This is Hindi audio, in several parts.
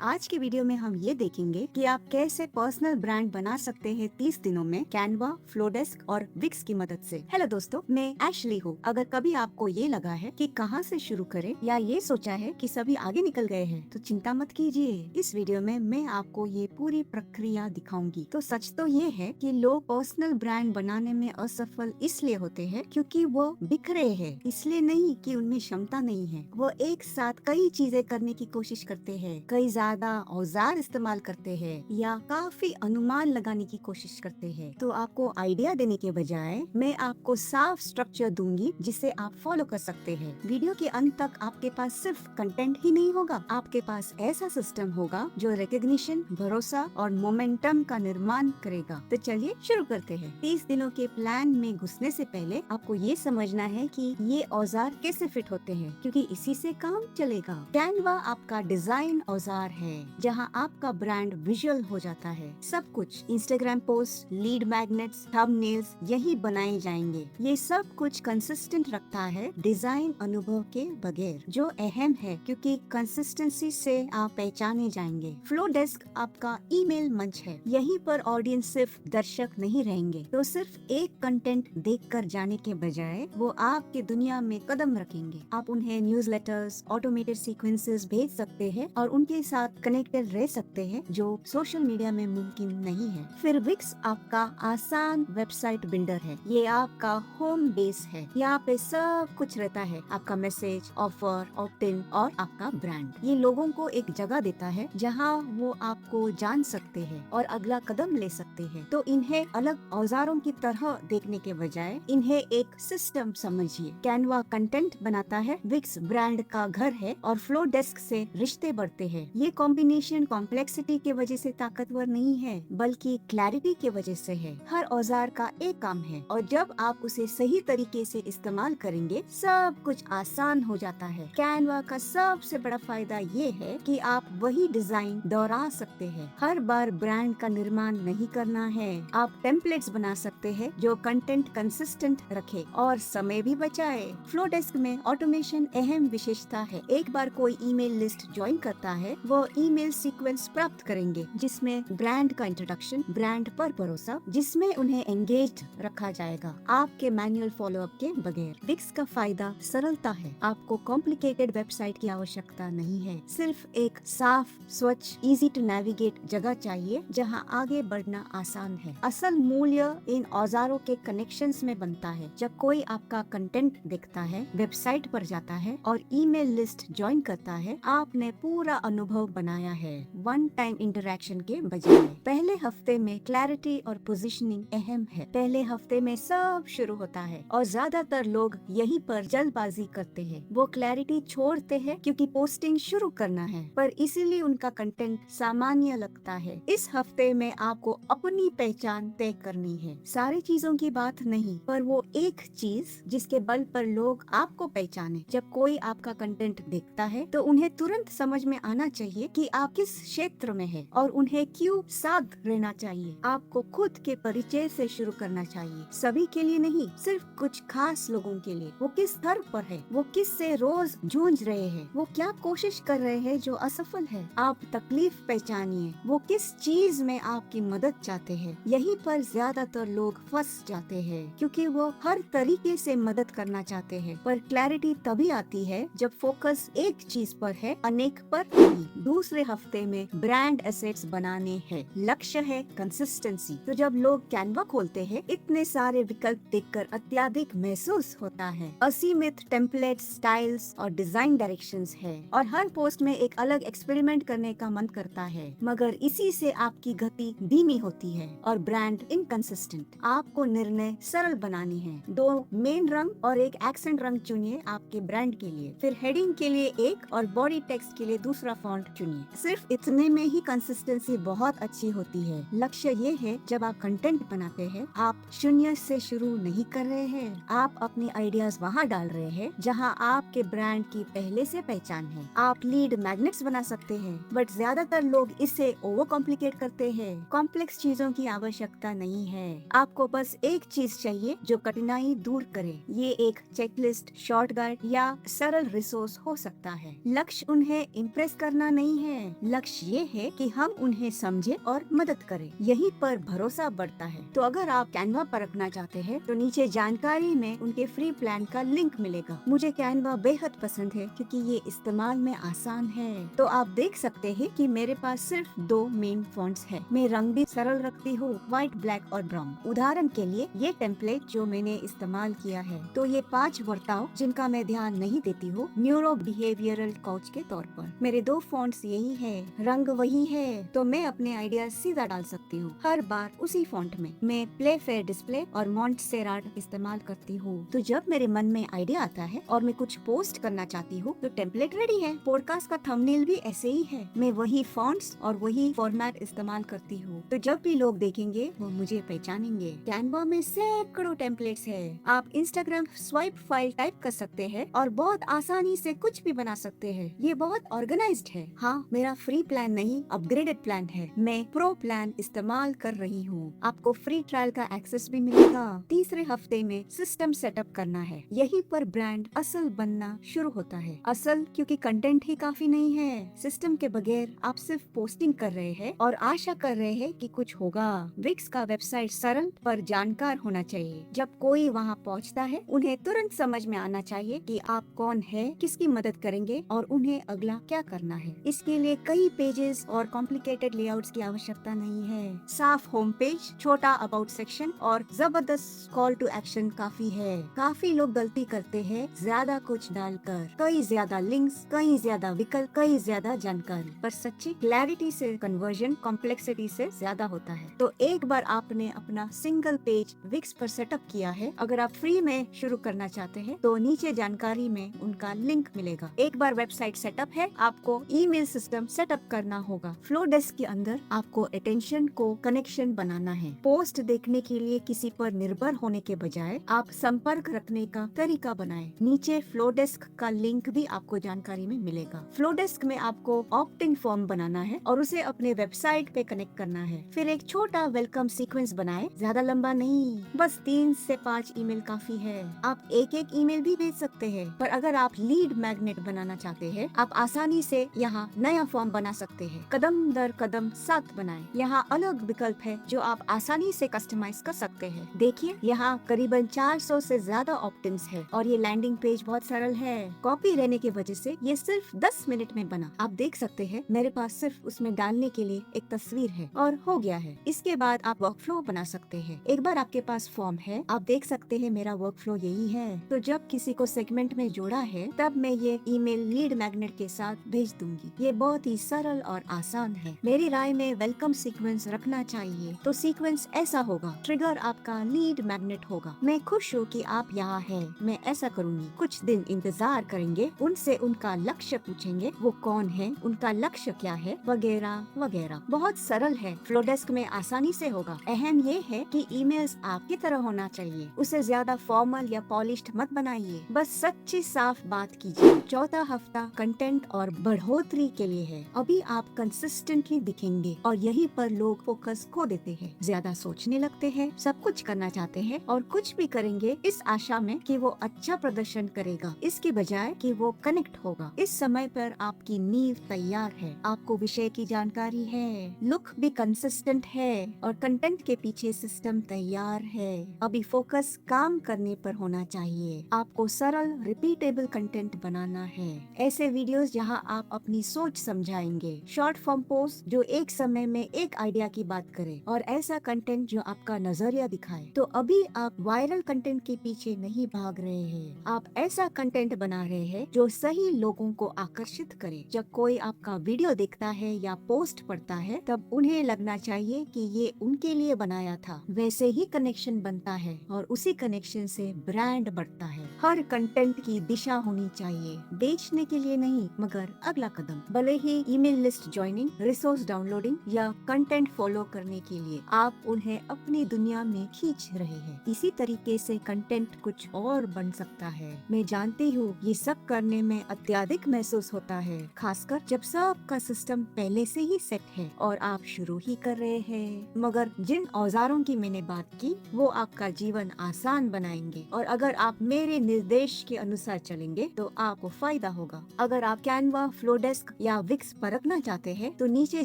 आज के वीडियो में हम ये देखेंगे कि आप कैसे पर्सनल ब्रांड बना सकते हैं 30 दिनों में कैनवा, फ्लोडेस्क और विक्स की मदद से। हेलो दोस्तों, मैं एशली हूँ। अगर कभी आपको ये लगा है कि कहाँ से शुरू करें या ये सोचा है कि सभी आगे निकल गए हैं, तो चिंता मत कीजिए। इस वीडियो में मैं आपको ये पूरी प्रक्रिया दिखाऊंगी। तो सच तो ये है कि लोग पर्सनल ब्रांड बनाने में असफल इसलिए होते हैं क्योंकि वो बिखरे हैं, इसलिए नहीं कि उनमें क्षमता नहीं है। वो एक साथ कई चीजें करने की कोशिश करते हैं, कई ज्यादा औजार इस्तेमाल करते हैं या काफी अनुमान लगाने की कोशिश करते हैं। तो आपको आइडिया देने के बजाय मैं आपको साफ स्ट्रक्चर दूंगी जिसे आप फॉलो कर सकते हैं। वीडियो के अंत तक आपके पास सिर्फ कंटेंट ही नहीं होगा, आपके पास ऐसा सिस्टम होगा जो रिकग्निशन, भरोसा और मोमेंटम का निर्माण करेगा। तो चलिए शुरू करते हैं। 30 दिनों के प्लान में घुसने से पहले आपको ये समझना है कि ये औजार कैसे फिट होते हैं, क्योंकि इसी से काम चलेगा। कैनवा आपका डिजाइन औजार है जहां आपका ब्रांड विजुअल हो जाता है। सब कुछ Instagram post, lead magnets, thumbnails यही बनाए जाएंगे। ये सब कुछ कंसिस्टेंट रखता है डिजाइन अनुभव के बगैर, जो अहम है क्योंकि कंसिस्टेंसी से आप पहचाने जाएंगे। फ्लो डेस्क आपका ईमेल मंच है। यहीं पर ऑडियंस सिर्फ दर्शक नहीं रहेंगे, तो सिर्फ एक कंटेंट देखकर जाने के बजाय वो आपकी दुनिया में कदम रखेंगे। आप उन्हें न्यूज़लेटर्स, ऑटोमेटेड सीक्वेंसेस भेज सकते हैं और उनके साथ कनेक्टेड रह सकते हैं, जो सोशल मीडिया में मुमकिन नहीं है। फिर विक्स आपका आसान वेबसाइट बिल्डर है। ये आपका होम बेस है। यहाँ पे सब कुछ रहता है, आपका मैसेज, ऑफर, ऑप्ट इन और आपका ब्रांड। ये लोगों को एक जगह देता है जहाँ वो आपको जान सकते हैं और अगला कदम ले सकते हैं। तो इन्हें अलग औजारों की तरह देखने के बजाय इन्हें एक सिस्टम समझिए। कैनवा कंटेंट बनाता है, विक्स ब्रांड का घर है और फ्लो डेस्क से रिश्ते बढ़ते हैं। ये कॉम्बिनेशन कॉम्प्लेक्सिटी के वजह से ताकतवर नहीं है, बल्कि क्लैरिटी के वजह से है। हर औजार का एक काम है और जब आप उसे सही तरीके से इस्तेमाल करेंगे, सब कुछ आसान हो जाता है। कैनवा का सबसे बड़ा फायदा ये है कि आप वही डिजाइन दोहरा सकते हैं। हर बार ब्रांड का निर्माण नहीं करना है। आप टेम्पलेट्स बना सकते हैं जो कंटेंट कंसिस्टेंट रखे और समय भी बचाए। फ्लो डेस्क में ऑटोमेशन अहम विशेषता है। एक बार कोई ईमेल लिस्ट ज्वाइन करता है, वो ईमेल सीक्वेंस प्राप्त करेंगे जिसमें ब्रांड का इंट्रोडक्शन, ब्रांड पर भरोसा, जिसमें उन्हें एंगेज्ड रखा जाएगा, आपके मैनुअल फॉलोअप के बगैर। विक्स का फायदा सरलता है। आपको कॉम्प्लिकेटेड वेबसाइट की आवश्यकता नहीं है। सिर्फ एक साफ, स्वच्छ, इजी टू नेविगेट जगह चाहिए जहां आगे बढ़ना आसान है। असल मूल्य इन औजारों के कनेक्शंस में बनता है। जब कोई आपका कंटेंट देखता है, वेबसाइट पर जाता है और ईमेल लिस्ट ज्वाइन करता है, आपने पूरा अनुभव बनाया है, वन टाइम इंटरेक्शन के बजाय। पहले हफ्ते में क्लैरिटी और पोजीशनिंग अहम है। पहले हफ्ते में सब शुरू होता है और ज्यादातर लोग यहीं पर जल्दबाजी करते हैं। वो क्लैरिटी छोड़ते हैं क्योंकि पोस्टिंग शुरू करना है, पर इसीलिए उनका कंटेंट सामान्य लगता है। इस हफ्ते में आपको अपनी पहचान तय करनी है। सारी चीजों की बात नहीं, पर वो एक चीज जिसके बल पर लोग आपको पहचाने। जब कोई आपका कंटेंट देखता है तो उन्हें तुरंत समझ में आना चाहिए कि आप किस क्षेत्र में हैं और उन्हें क्यों साथ रहना चाहिए। आपको खुद के परिचय से शुरू करना चाहिए। सभी के लिए नहीं, सिर्फ कुछ खास लोगों के लिए। वो किस स्तर पर है, वो किस से रोज जूझ रहे हैं, वो क्या कोशिश कर रहे हैं जो असफल है। आप तकलीफ पहचानिए, वो किस चीज में आपकी मदद चाहते हैं। यहीं पर ज्यादातर लोग फंस जाते हैं क्योंकि वो हर तरीके से मदद करना चाहते हैं, पर क्लैरिटी तभी आती है जब फोकस एक चीज पर है, अनेक पर नहीं। दूसरे हफ्ते में ब्रांड एसेट्स बनाने हैं। लक्ष्य है कंसिस्टेंसी। तो जब लोग कैनवा खोलते हैं, इतने सारे विकल्प देखकर अत्यधिक महसूस होता है। असीमित टेम्पलेट, स्टाइल्स और डिजाइन डायरेक्शंस है और हर पोस्ट में एक अलग एक्सपेरिमेंट करने का मन करता है, मगर इसी से आपकी गति धीमी होती है और ब्रांड इनकंसिस्टेंट। आपको निर्णय सरल बनानी है। 2 मेन रंग और एक एक्सेंट रंग चुनिए आपके ब्रांड के लिए। फिर हेडिंग के लिए एक और बॉडी टेक्स्ट के लिए दूसरा फॉन्ट चुनिए। सिर्फ इतने में ही कंसिस्टेंसी बहुत अच्छी होती है। लक्ष्य ये है, जब आप कंटेंट बनाते हैं, आप शून्य से शुरू नहीं कर रहे हैं। आप अपने आइडियाज वहाँ डाल रहे हैं जहाँ आपके ब्रांड की पहले से पहचान है। आप लीड मैग्नेट्स बना सकते हैं, बट ज्यादातर लोग इसे ओवर कॉम्प्लिकेट करते हैं। कॉम्प्लेक्स चीजों की आवश्यकता नहीं है। आपको बस एक चीज चाहिए जो कठिनाई दूर करे। ये एक चेकलिस्ट, शॉर्ट गाइड या सरल रिसोर्स हो सकता है। लक्ष्य उन्हें इम्प्रेस करना नहीं नहीं है, लक्ष्य ये है कि हम उन्हें समझे और मदद करें। यहीं पर भरोसा बढ़ता है। तो अगर आप कैनवा पर रखना चाहते हैं तो नीचे जानकारी में उनके फ्री प्लान का लिंक मिलेगा। मुझे कैनवा बेहद पसंद है क्योंकि ये इस्तेमाल में आसान है। तो आप देख सकते हैं कि मेरे पास सिर्फ 2 मेन फॉन्ट्स है। मैं रंग भी सरल रखती हूँ, व्हाइट, ब्लैक और ब्राउन। उदाहरण के लिए ये टेम्पलेट जो मैंने इस्तेमाल किया है, तो ये 5 वर्ताव जिनका मैं ध्यान नहीं देती हूँ न्यूरो बिहेवियरल कोच के तौर पर। मेरे 2 फॉन्ट्स यही है, रंग वही है, तो मैं अपने आइडिया सीधा डाल सकती हूँ हर बार उसी फॉन्ट में। मैं प्ले फेयर डिस्प्ले और मॉन्टसेराट इस्तेमाल करती हूँ। तो जब मेरे मन में आइडिया आता है और मैं कुछ पोस्ट करना चाहती हूँ तो टेम्पलेट रेडी है। पॉडकास्ट का थंबनेल भी ऐसे ही है। मैं वही फॉन्ट्स और वही फॉर्मेट इस्तेमाल करती हूँ, तो जब भी लोग देखेंगे वो मुझे पहचानेंगे। कैनवा में सैकड़ों टेम्पलेट्स है। आप इंस्टाग्राम स्वाइप फाइल टाइप कर सकते हैं और बहुत आसानी से कुछ भी बना सकते हैं। ये बहुत ऑर्गेनाइज्ड है। हाँ, मेरा फ्री प्लान नहीं, अपग्रेडेड प्लान है। मैं प्रो प्लान इस्तेमाल कर रही हूँ। आपको फ्री ट्रायल का एक्सेस भी मिलेगा। तीसरे हफ्ते में सिस्टम सेटअप करना है। यहीं पर ब्रांड असल बनना शुरू होता है। असल क्योंकि कंटेंट ही काफी नहीं है। सिस्टम के बगैर आप सिर्फ पोस्टिंग कर रहे हैं और आशा कर रहे हैं कि कुछ होगा। विक्स का वेबसाइट सरल पर जानकार होना चाहिए। जब कोई वहाँ पहुँचता है उन्हें तुरंत समझ में आना चाहिए कि आप कौन है, किसकी मदद करेंगे और उन्हें अगला क्या करना है। इसके लिए कई पेजेस और कॉम्प्लिकेटेड लेआउट्स की आवश्यकता नहीं है। साफ होम पेज, छोटा अबाउट सेक्शन और जबरदस्त कॉल टू एक्शन काफी है। काफी लोग गलती करते हैं ज्यादा कुछ डालकर, कई ज्यादा लिंक्स, कई ज्यादा विकल्प, कई ज्यादा जानकारी, पर सच्ची क्लैरिटी से कन्वर्जन कॉम्प्लेक्सिटी से ज्यादा होता है। तो एक बार आपने अपना सिंगल पेज विक्स पर सेटअप किया है, अगर आप फ्री में शुरू करना चाहते हैं तो नीचे जानकारी में उनका लिंक मिलेगा। एक बार वेबसाइट सेटअप है, आपको ईमेल सिस्टम सेटअप करना होगा। फ्लो डेस्क के अंदर आपको अटेंशन को कनेक्शन बनाना है। पोस्ट देखने के लिए किसी पर निर्भर होने के बजाय आप संपर्क रखने का तरीका बनाएं। नीचे फ्लो डेस्क का लिंक भी आपको जानकारी में मिलेगा। फ्लो डेस्क में आपको ऑप्ट इन फॉर्म बनाना है और उसे अपने वेबसाइट पे कनेक्ट करना है। फिर एक छोटा वेलकम सीक्वेंस बनाएं, ज्यादा लंबा नहीं, बस 3 से 5 ईमेल काफी है। आप एक ईमेल भी भेज सकते हैं, पर अगर आप लीड मैग्नेट बनाना चाहते हैं, आप आसानी से यहाँ नया फॉर्म बना सकते हैं। कदम दर कदम साथ बनाएं। यहाँ अलग विकल्प है जो आप आसानी से कस्टमाइज कर सकते हैं। देखिए, यहाँ करीबन 400 से ज्यादा ऑप्शंस है और ये लैंडिंग पेज बहुत सरल है। कॉपी रहने की वजह से ये सिर्फ 10 मिनट में बना। आप देख सकते हैं मेरे पास सिर्फ उसमें डालने के लिए एक तस्वीर है और हो गया है। इसके बाद आप वर्कफ्लो बना सकते हैं। एक बार आपके पास फॉर्म है, आप देख सकते हैं मेरा वर्कफ्लो यही है। तो जब किसी को सेगमेंट में जोड़ा है तब मैं ये ईमेल लीड मैग्नेट के साथ भेज दूंगी। ये बहुत ही सरल और आसान है। मेरी राय में वेलकम सीक्वेंस रखना चाहिए। तो सीक्वेंस ऐसा होगा, ट्रिगर आपका लीड मैग्नेट होगा। मैं खुश हूँ कि आप यहाँ है, मैं ऐसा करूँगी। कुछ दिन इंतजार करेंगे, उनसे उनका लक्ष्य पूछेंगे, वो कौन है, उनका लक्ष्य क्या है, वगैरह वगैरह। बहुत सरल है, फ्लोडेस्क में आसानी से होगा। अहम ये है कि ईमेल्स आपकी तरह होना चाहिए, उसे ज्यादा फॉर्मल या पॉलिश्ड मत बनाइए, बस सच्ची साफ बात कीजिए। चौथा हफ्ता कंटेंट और बढ़ोतरी के लिए है। अभी आप कंसिस्टेंटली दिखेंगे और यहीं पर लोग फोकस खो देते हैं, ज्यादा सोचने लगते हैं, सब कुछ करना चाहते हैं और कुछ भी करेंगे इस आशा में कि वो अच्छा प्रदर्शन करेगा, इसके बजाय कि वो कनेक्ट होगा। इस समय पर आपकी नींव तैयार है, आपको विषय की जानकारी है, लुक भी कंसिस्टेंट है और कंटेंट के पीछे सिस्टम तैयार है। अभी फोकस काम करने पर होना चाहिए। आपको सरल रिपीटेबल कंटेंट बनाना है, ऐसे वीडियोस जहां आप अपनी सोच समझाएंगे, शॉर्ट फॉर्म पोस्ट जो एक समय में एक आइडिया की बात करे और ऐसा कंटेंट जो आपका नजरिया दिखाए। तो अभी आप वायरल कंटेंट के पीछे नहीं भाग रहे हैं, आप ऐसा कंटेंट बना रहे हैं जो सही लोगों को आकर्षित करे। जब कोई आपका वीडियो देखता है या पोस्ट पढ़ता है तब उन्हें लगना चाहिए कि ये उनके लिए बनाया था। वैसे ही कनेक्शन बनता है और उसी कनेक्शन से ब्रांड बढ़ता है। हर कंटेंट की दिशा होनी चाहिए, बेचने के लिए नहीं मगर अगला कदम। भले ही email list joining, resource downloading या कंटेंट फॉलो करने के लिए, आप उन्हें अपनी दुनिया में खींच रहे हैं। इसी तरीके से कंटेंट कुछ और बन सकता है। मैं जानती हूँ ये सब करने में अत्याधिक महसूस होता है, खासकर जब सबका सिस्टम पहले से ही सेट है और आप शुरू ही कर रहे हैं। मगर जिन औजारों की मैंने बात की वो आपका जीवन आसान बनाएंगे और अगर आप मेरे निर्देश के अनुसार चलेंगे तो आपको फायदा होगा। अगर आप कैनवा, फ्लोडेस्क या विक्स परखना चाहते हैं तो नीचे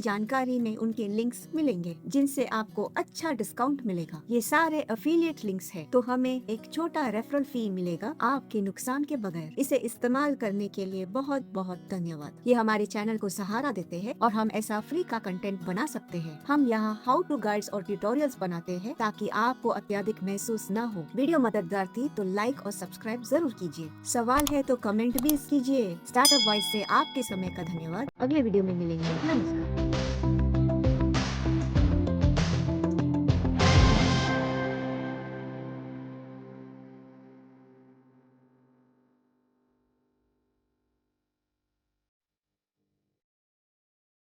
जानकारी में उनके लिंक्स मिलेंगे जिनसे आपको अच्छा डिस्काउंट मिलेगा। ये सारे अफिलिएट लिंक्स है तो हमें एक छोटा रेफरल फी मिलेगा आपके नुकसान के बगैर। इसे इस्तेमाल करने के लिए बहुत बहुत धन्यवाद। ये हमारे चैनल को सहारा देते हैं और हम ऐसा फ्री का कंटेंट बना सकते हैं। हम यहाँ हाउ टू गाइड्स और ट्यूटोरियल्स बनाते हैं ताकि आपको अत्यधिक महसूस न हो। वीडियो मददगार थी तो लाइक और सब्सक्राइब जरूर कीजिए। सवाल है तो कमेंट भी कीजिए। स्टार्टअप वॉइस से आपके समय का धन्यवाद। अगले वीडियो में मिलेंगे। नमस्कार।